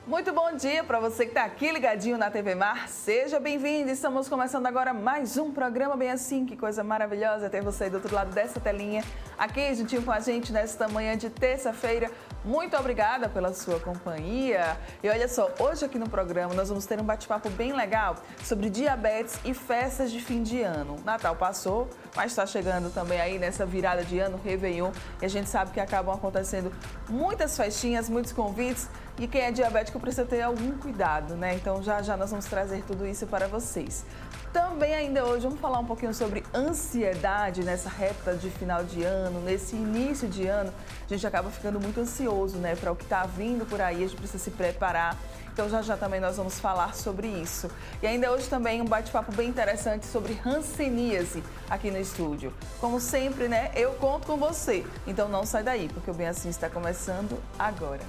Muito bom dia para você que está aqui ligadinho na TV Mar. Seja bem-vindo. Estamos começando agora mais um programa bem assim. Que coisa maravilhosa ter você aí do outro lado dessa telinha, aqui juntinho com a gente nesta manhã de terça-feira. Muito obrigada pela sua companhia. E olha só, hoje aqui no programa nós vamos ter um bate-papo bem legal sobre diabetes e festas de fim de ano. Natal passou, mas está chegando também aí nessa virada de ano, Réveillon, e a gente sabe que acabam acontecendo muitas festinhas, muitos convites. E quem é diabético precisa ter algum cuidado, né? Então já nós vamos trazer tudo isso para vocês. Também ainda hoje vamos falar um pouquinho sobre ansiedade nessa reta de final de ano, nesse início de ano. A gente acaba ficando muito ansioso, né? Para o que está vindo por aí, a gente precisa se preparar. Então já também nós vamos falar sobre isso. E ainda hoje também um bate-papo bem interessante sobre hanseníase aqui no estúdio. Como sempre, né? Eu conto com você. Então não sai daí, porque o Bem Assim está começando agora.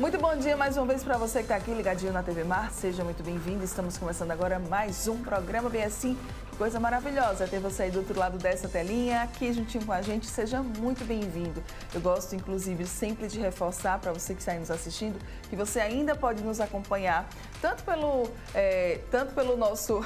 Muito bom dia mais uma vez para você que está aqui ligadinho na TV Mar. Seja muito bem-vindo. Estamos começando agora mais um programa bem assim. Coisa maravilhosa ter você aí do outro lado dessa telinha, aqui juntinho com a gente. Seja muito bem-vindo. Eu gosto, inclusive, sempre de reforçar para você que está aí nos assistindo que você ainda pode nos acompanhar tanto pelo nosso,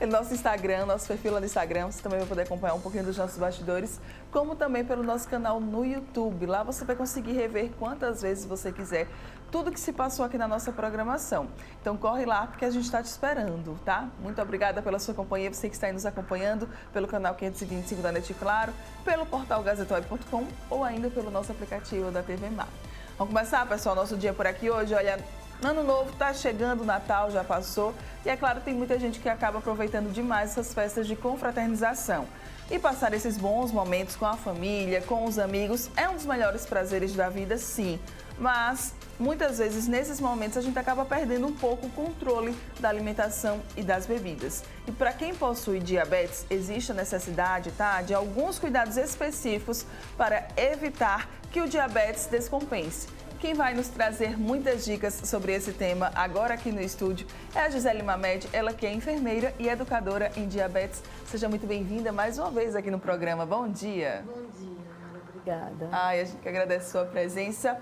nosso Instagram, nosso perfil lá no Instagram. Você também vai poder acompanhar um pouquinho dos nossos bastidores, como também pelo nosso canal no YouTube. Lá você vai conseguir rever quantas vezes você quiser tudo que se passou aqui na nossa programação. Então corre lá porque a gente está te esperando, tá? Muito obrigada pela sua companhia, você que está aí nos acompanhando pelo canal 525 da NET Claro, pelo portal gazetoy.com ou ainda pelo nosso aplicativo da TV Mar. Vamos começar, pessoal, nosso dia por aqui hoje. Olha, Ano Novo está chegando, Natal já passou e é claro, tem muita gente que acaba aproveitando demais essas festas de confraternização. E passar esses bons momentos com a família, com os amigos, é um dos melhores prazeres da vida, sim. Mas, muitas vezes, nesses momentos, a gente acaba perdendo um pouco o controle da alimentação e das bebidas. E para quem possui diabetes, existe a necessidade, tá, de alguns cuidados específicos para evitar que o diabetes descompense. Quem vai nos trazer muitas dicas sobre esse tema agora aqui no estúdio é a Gisele Mamed, ela que é enfermeira e educadora em diabetes. Seja muito bem-vinda mais uma vez aqui no programa. Bom dia. Bom dia, Ana. Obrigada. Ai, a gente que agradece a sua presença.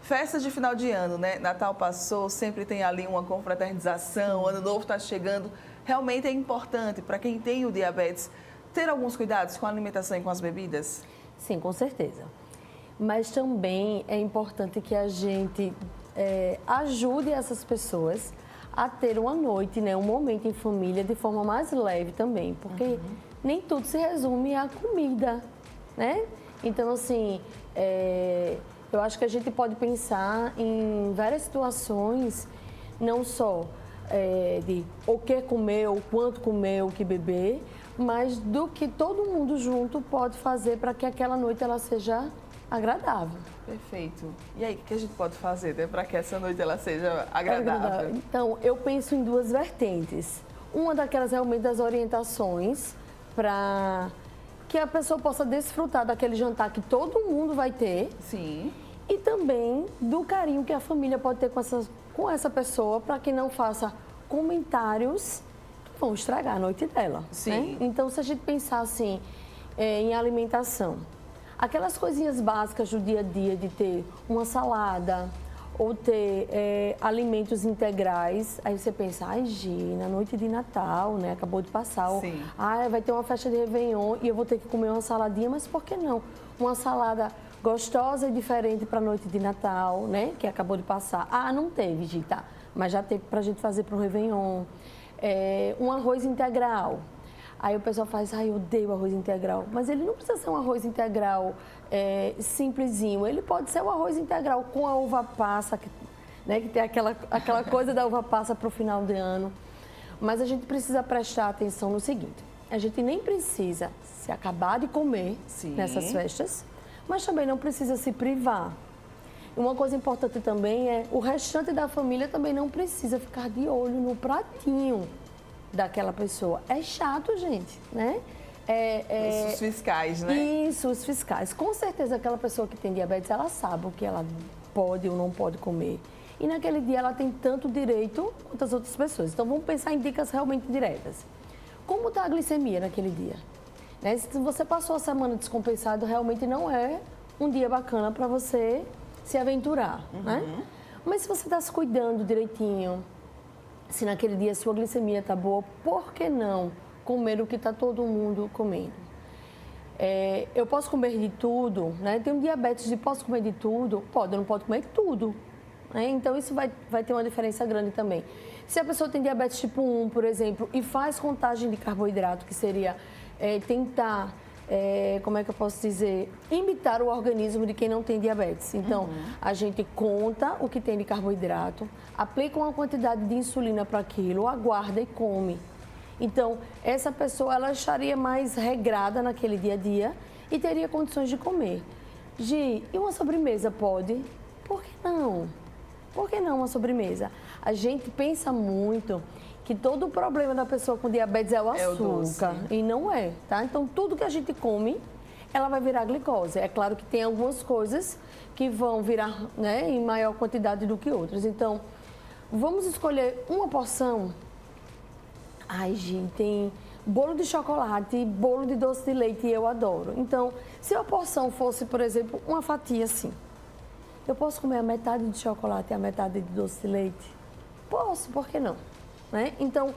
Festas de final de ano, né? Natal passou, sempre tem ali uma confraternização, Ano Novo está chegando. Realmente é importante para quem tem o diabetes ter alguns cuidados com a alimentação e com as bebidas? Sim, com certeza. Mas também é importante que a gente ajude essas pessoas a ter uma noite, né, um momento em família de forma mais leve também, porque nem tudo se resume à comida, né? Então, assim, eu acho que a gente pode pensar em várias situações, não só de o que comer, o quanto comer, o que beber, mas do que todo mundo junto pode fazer para que aquela noite ela seja agradável. Perfeito. E aí, o que a gente pode fazer, né, para que essa noite ela seja agradável? Então, eu penso em duas vertentes. Uma daquelas realmente das orientações para que a pessoa possa desfrutar daquele jantar que todo mundo vai ter. Sim. E também do carinho que a família pode ter com essa pessoa para que não faça comentários que vão estragar a noite dela. Sim. Né? Então, se a gente pensar assim em alimentação, aquelas coisinhas básicas do dia a dia de ter uma salada ou ter alimentos integrais, aí você pensa, ai, na noite de Natal, né, acabou de passar, Sim. Vai ter uma festa de Réveillon e eu vou ter que comer uma saladinha, mas por que não? Uma salada gostosa e diferente para a noite de Natal, né, que acabou de passar. Não teve, Gita, mas já teve para a gente fazer para o Réveillon. Um arroz integral. Aí o pessoal faz, eu odeio arroz integral. Mas ele não precisa ser um arroz integral simplesinho. Ele pode ser um arroz integral com a uva passa, né, que tem aquela coisa da uva passa para o final de ano. Mas a gente precisa prestar atenção no seguinte. A gente nem precisa se acabar de comer nessas festas, mas também não precisa se privar. Uma coisa importante também é o restante da família também não precisa ficar de olho no pratinho daquela pessoa. É chato, gente, né? Os fiscais, né? Isso, os fiscais. Com certeza aquela pessoa que tem diabetes, ela sabe o que ela pode ou não pode comer. E naquele dia ela tem tanto direito quanto as outras pessoas. Então vamos pensar em dicas realmente diretas. Como está a glicemia naquele dia? Né? Se você passou a semana descompensado, realmente não é um dia bacana para você se aventurar, né? Mas se você está se cuidando direitinho, se naquele dia a sua glicemia está boa, por que não comer o que está todo mundo comendo? Eu posso comer de tudo, né? Tem um diabetes de posso comer de tudo? Pode, eu não posso comer tudo. Né? Então isso vai ter uma diferença grande também. Se a pessoa tem diabetes tipo 1, por exemplo, e faz contagem de carboidrato, que seria tentar, como é que eu posso dizer, imitar o organismo de quem não tem diabetes. Então, a gente conta o que tem de carboidrato, aplica uma quantidade de insulina para aquilo, aguarda e come. Então, essa pessoa, ela estaria mais regrada naquele dia a dia e teria condições de comer. Gi, e uma sobremesa pode? Por que não? Por que não uma sobremesa? A gente pensa muito que todo o problema da pessoa com diabetes é o açúcar. E não é, tá? Então, tudo que a gente come, ela vai virar glicose. É claro que tem algumas coisas que vão virar, né, em maior quantidade do que outras. Então, vamos escolher uma porção. Ai, gente, tem bolo de chocolate, bolo de doce de leite, e eu adoro. Então, se a porção fosse, por exemplo, uma fatia assim, eu posso comer a metade de chocolate e a metade de doce de leite? Posso, por que não? Né? Então,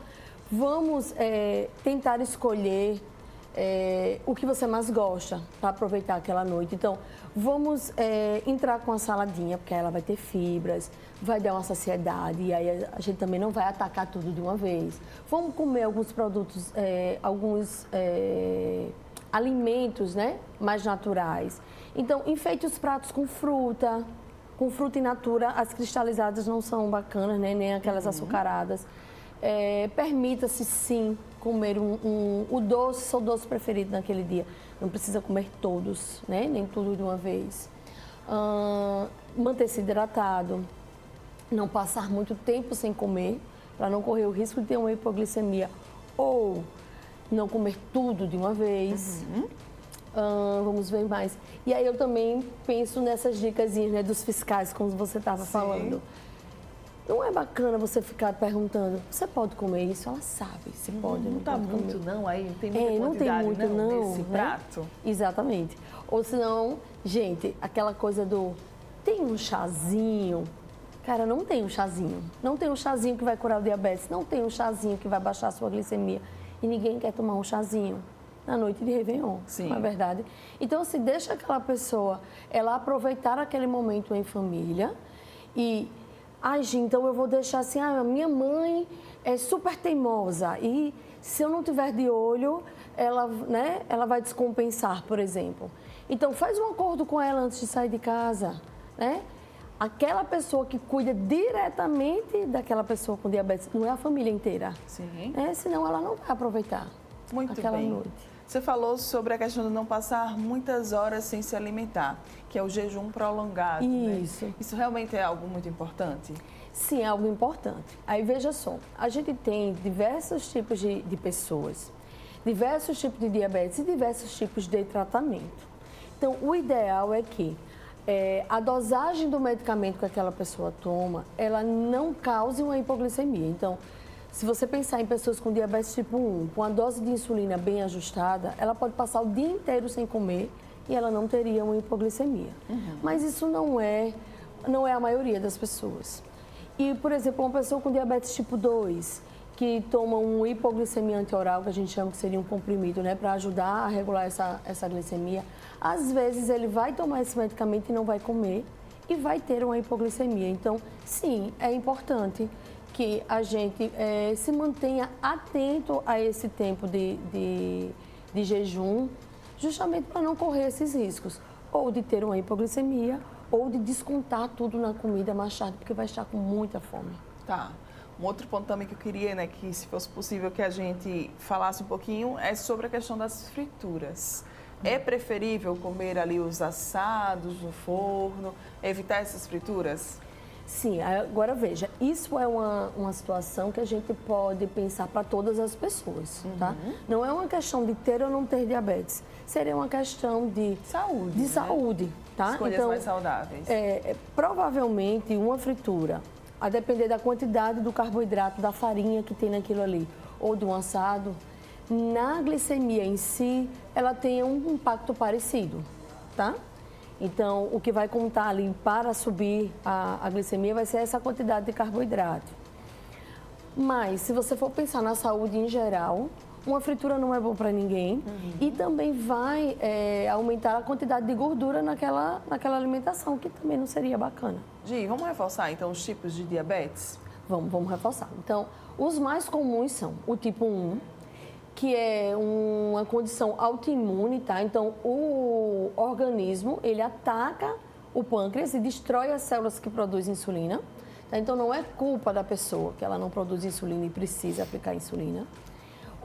vamos tentar escolher o que você mais gosta para aproveitar aquela noite. Então, vamos entrar com a saladinha, porque ela vai ter fibras, vai dar uma saciedade e aí a gente também não vai atacar tudo de uma vez. Vamos comer alguns produtos, alguns alimentos, né, mais naturais. Então, enfeite os pratos com fruta in natura. As cristalizadas não são bacanas, né, nem aquelas açucaradas. Permita-se, sim, comer o doce, seu doce preferido naquele dia. Não precisa comer todos, né, nem tudo de uma vez. Manter-se hidratado. Não passar muito tempo sem comer, para não correr o risco de ter uma hipoglicemia. Ou não comer tudo de uma vez. Vamos ver mais. E aí eu também penso nessas dicas, né, dos fiscais, como você estava falando. Não é bacana você ficar perguntando, você pode comer isso? Ela sabe, se pode. Não está muito, não, aí tem muita não quantidade, tem muito, não, nesse né? prato. Exatamente. Ou senão, gente, aquela coisa do, tem um chazinho? Cara, não tem um chazinho. Não tem um chazinho que vai curar o diabetes, não tem um chazinho que vai baixar a sua glicemia. E ninguém quer tomar um chazinho na noite de Réveillon, Sim. não é verdade? Então, assim, deixa aquela pessoa, ela aproveitar aquele momento em família e... Ai, gente, então eu vou deixar assim, a minha mãe é super teimosa e se eu não tiver de olho, ela, né, ela vai descompensar, por exemplo. Então, faz um acordo com ela antes de sair de casa, né? Aquela pessoa que cuida diretamente daquela pessoa com diabetes, não é a família inteira. Sim. Senão ela não vai aproveitar aquela noite. Você falou sobre a questão de não passar muitas horas sem se alimentar, que é o jejum prolongado. Isso. Né? Isso realmente é algo muito importante? Sim, é algo importante. Aí veja só, a gente tem diversos tipos de pessoas, diversos tipos de diabetes e diversos tipos de tratamento. Então, o ideal é que a dosagem do medicamento que aquela pessoa toma, ela não cause uma hipoglicemia. Então, se você pensar em pessoas com diabetes tipo 1, com a dose de insulina bem ajustada, ela pode passar o dia inteiro sem comer e ela não teria uma hipoglicemia. Mas isso não é a maioria das pessoas. E, por exemplo, uma pessoa com diabetes tipo 2, que toma um hipoglicemia antioral, que a gente chama que seria um comprimido, né, para ajudar a regular essa glicemia, às vezes ele vai tomar esse medicamento e não vai comer e vai ter uma hipoglicemia. Então, sim, é importante que a gente se mantenha atento a esse tempo de jejum, justamente para não correr esses riscos, ou de ter uma hipoglicemia, ou de descontar tudo na comida mais tarde, porque vai estar com muita fome. Tá. Um outro ponto também que eu queria, né, que se fosse possível que a gente falasse um pouquinho, é sobre a questão das frituras. É preferível comer ali os assados no forno, evitar essas frituras? Sim, agora veja, isso é uma situação que a gente pode pensar para todas as pessoas, tá? Não é uma questão de ter ou não ter diabetes, seria uma questão de saúde, de saúde, tá? Escolhas mais saudáveis. Provavelmente uma fritura, a depender da quantidade do carboidrato, da farinha que tem naquilo ali, ou do assado, na glicemia em si, ela tem um impacto parecido, tá? Então, o que vai contar ali para subir a glicemia vai ser essa quantidade de carboidrato. Mas, se você for pensar na saúde em geral, uma fritura não é bom para ninguém e também vai aumentar a quantidade de gordura naquela alimentação, que também não seria bacana. Gi, vamos reforçar então os tipos de diabetes? Vamos reforçar. Então, os mais comuns são o tipo 1, que é uma condição autoimune, tá? Então, o organismo, ele ataca o pâncreas e destrói as células que produzem insulina. Tá? Então, não é culpa da pessoa que ela não produz insulina e precisa aplicar insulina.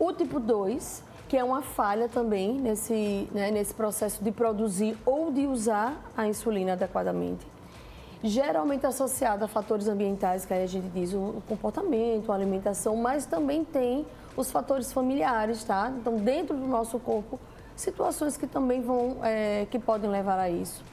O tipo 2, que é uma falha também nesse processo de produzir ou de usar a insulina adequadamente. Geralmente associado a fatores ambientais, que aí a gente diz o comportamento, a alimentação, mas também tem os fatores familiares, tá? Então, dentro do nosso corpo, situações que também que podem levar a isso.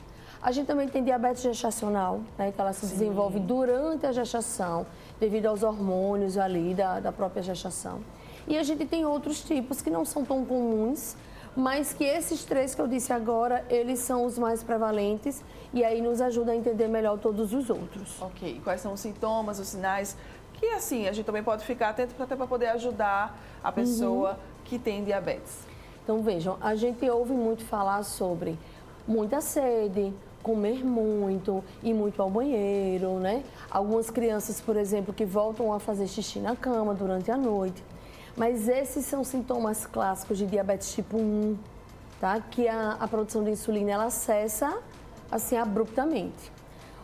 A gente também tem diabetes gestacional, né? Que ela se desenvolve durante a gestação, devido aos hormônios ali da própria gestação. E a gente tem outros tipos que não são tão comuns, mas que esses 3 que eu disse agora, eles são os mais prevalentes e aí nos ajuda a entender melhor todos os outros. Ok. Quais são os sintomas, os sinais? Que assim, a gente também pode ficar atento até para poder ajudar a pessoa que tem diabetes. Então vejam, a gente ouve muito falar sobre muita sede, comer muito, ir muito ao banheiro, né? Algumas crianças, por exemplo, que voltam a fazer xixi na cama durante a noite. Mas esses são sintomas clássicos de diabetes tipo 1, tá? Que a produção de insulina ela cessa assim abruptamente.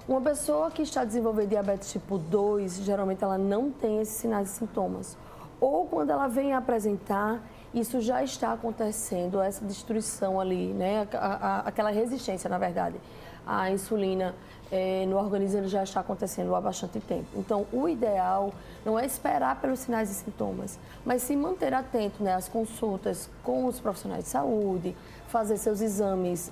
Uma pessoa que está desenvolvendo diabetes tipo 2, geralmente ela não tem esses sinais e sintomas. Ou quando ela vem apresentar, isso já está acontecendo, essa destruição ali, né? Aquela resistência, na verdade, à insulina no organismo já está acontecendo há bastante tempo. Então, o ideal não é esperar pelos sinais e sintomas, mas se manter atento, né, às consultas com os profissionais de saúde, fazer seus exames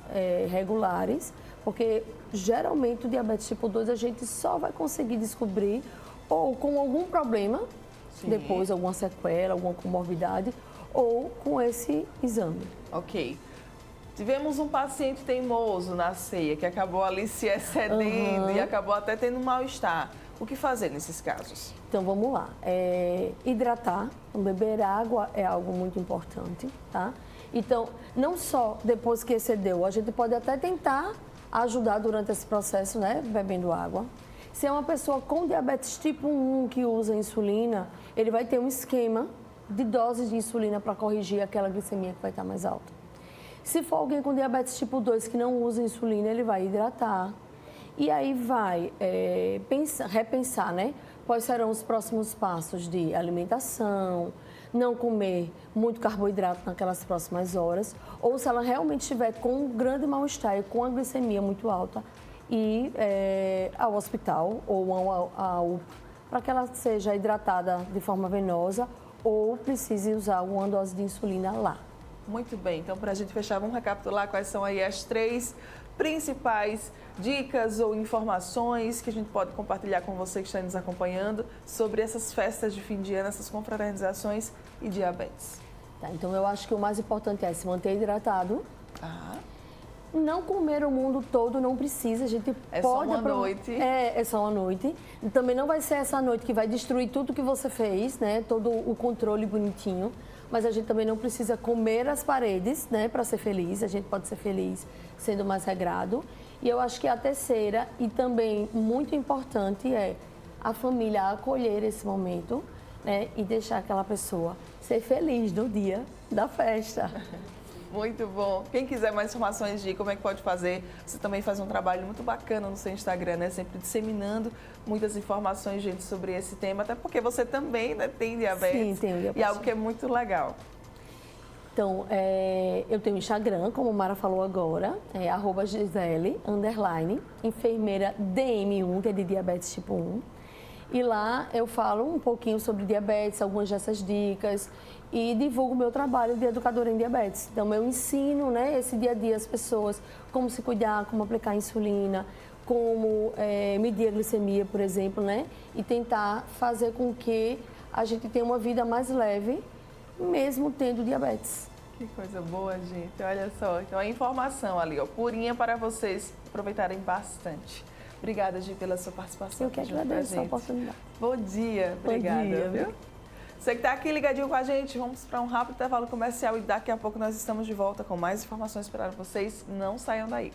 regulares, porque geralmente o diabetes tipo 2 a gente só vai conseguir descobrir ou com algum problema, depois alguma sequela, alguma comorbidade, ou com esse exame. Ok. Tivemos um paciente teimoso na ceia, que acabou ali se excedendo e acabou até tendo um mal-estar. O que fazer nesses casos? Então, vamos lá. Hidratar, beber água é algo muito importante, tá? Então, não só depois que excedeu, a gente pode até tentar ajudar durante esse processo, né, bebendo água. Se é uma pessoa com diabetes tipo 1 que usa insulina, ele vai ter um esquema de doses de insulina para corrigir aquela glicemia que vai estar mais alta. Se for alguém com diabetes tipo 2 que não usa insulina, ele vai hidratar. E aí vai repensar, né? Quais serão os próximos passos de alimentação, não comer muito carboidrato naquelas próximas horas, ou se ela realmente estiver com um grande mal-estar e com a glicemia muito alta, ir ao hospital ou ao para que ela seja hidratada de forma venosa ou precise usar alguma dose de insulina lá. Muito bem, então para a gente fechar, vamos recapitular quais são aí as 3 principais dicas ou informações que a gente pode compartilhar com você que está nos acompanhando sobre essas festas de fim de ano, essas confraternizações e diabetes. Tá, então eu acho que o mais importante é se manter hidratado. Não comer o mundo todo, não precisa, a gente pode... Só uma noite. É só uma noite. E também não vai ser essa noite que vai destruir tudo que você fez, né? Todo o controle bonitinho. Mas a gente também não precisa comer as paredes, né? Para ser feliz. A gente pode ser feliz sendo mais regrado. E eu acho que a terceira, e também muito importante, é a família acolher esse momento, né? E deixar aquela pessoa ser feliz no dia da festa. Muito bom. Quem quiser mais informações de como é que pode fazer, você também faz um trabalho muito bacana no seu Instagram, né? Sempre disseminando muitas informações, gente, sobre esse tema, até porque você também, né, tem diabetes. Sim, tenho diabetes. E algo que é muito legal. Então, eu tenho Instagram, como a Mara falou agora, @Gisele, enfermeira DM1, que é de diabetes tipo 1. E lá eu falo um pouquinho sobre diabetes, algumas dessas dicas e divulgo o meu trabalho de educadora em diabetes. Então, eu ensino, né, esse dia a dia as pessoas como se cuidar, como aplicar insulina, como medir a glicemia, por exemplo, né, e tentar fazer com que a gente tenha uma vida mais leve, mesmo tendo diabetes. Que coisa boa, gente. Olha só, então a informação ali, ó, purinha para vocês aproveitarem bastante. Obrigada, Gi, pela sua participação. Eu que agradeço a oportunidade. Bom dia. Obrigada. Bom dia, viu? Você que está aqui ligadinho com a gente, vamos para um rápido intervalo comercial e daqui a pouco nós estamos de volta com mais informações para vocês. Não saiam daí.